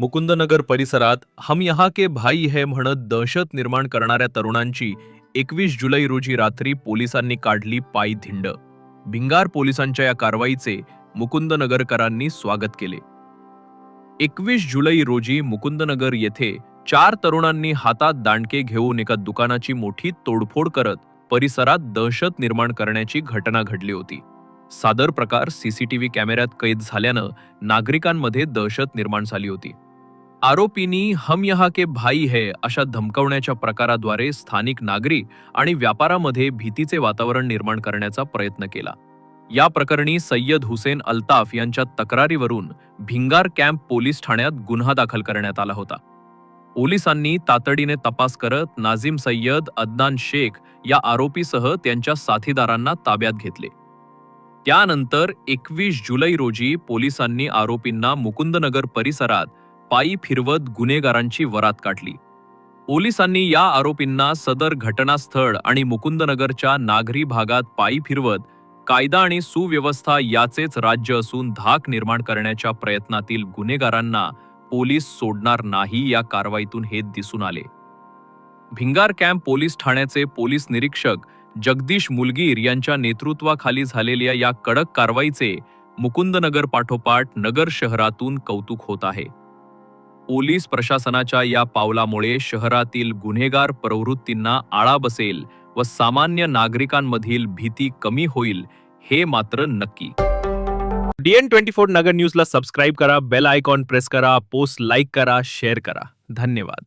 मुकुंदनगर परिसरात हम यहाँ के भाई है म्हणत दहशत निर्माण करणाऱ्या तरुणांची 21 जुलै रोजी रात्री पोलिसांनी काढली पायधिंड. भिंगार पोलिसांच्या या कारवाईचे मुकुंदनगरकरांनी स्वागत केले. 21 जुलै रोजी मुकुंदनगर येथे 4 तरुणांनी हातात दांडके घेऊन एका दुकानाची मोठी तोडफोड करत परिसरात दहशत निर्माण करण्याची घटना घडली होती. सादर प्रकार सीसीटीव्ही कॅमेऱ्यात कैद झाल्यानं नागरिकांमध्ये दहशत निर्माण झाली होती. आरोपींनी हम यहाँ के भाई है अशा धमकावण्याच्या प्रकाराद्वारे स्थानिक नागरिक आणि व्यापारामध्ये भीतीचे वातावरण निर्माण करण्याचा प्रयत्न केला. या प्रकरणी सय्यद हुसेन अल्ताफ यांच्या तक्रारीवरून भिंगार कॅम्प पोलीस ठाण्यात गुन्हा दाखल करण्यात आला होता. पोलिसांनी तातडीने तपास करत नाझिम सय्यद, अदनान शेख या आरोपीसह त्यांच्या साथीदारांना ताब्यात घेतले. त्यानंतर 21 जुलै रोजी पोलिसांनी आरोपींना मुकुंदनगर परिसरात पायी फिरवत गुन्हेगारांची वरात काढली. पोलिसांनी या आरोपींना सदर घटनास्थळ आणि मुकुंदनगरच्या नागरी भागात पायी फिरवत कायदा आणि सुव्यवस्था याचेच राज्य असून धाक निर्माण करण्याच्या प्रयत्नातील गुन्हेगारांना पोलीस सोडणार नाही या कारवाईतून हे दिसून आले. भिंगार कॅम्प पोलीस ठाण्याचे पोलीस निरीक्षक जगदीश मुलगीर यांच्या नेतृत्वाखाली झालेल्या या कडक कारवाईचे मुकुंदनगर पाठोपाठ नगर शहरातून कौतुक होत आहे. पोलीस प्रशासनाच्या या पावलामुळे शहरातील गुन्हेगार प्रवृत्तींना आळा बसेल व सामान्य नागरिकांमधील भीती कमी होईल हे मात्र नक्की. DN24 नगर न्यूजला सबस्क्राईब करा, बेल आयकॉन प्रेस करा, पोस्ट लाईक करा, शेअर करा. धन्यवाद.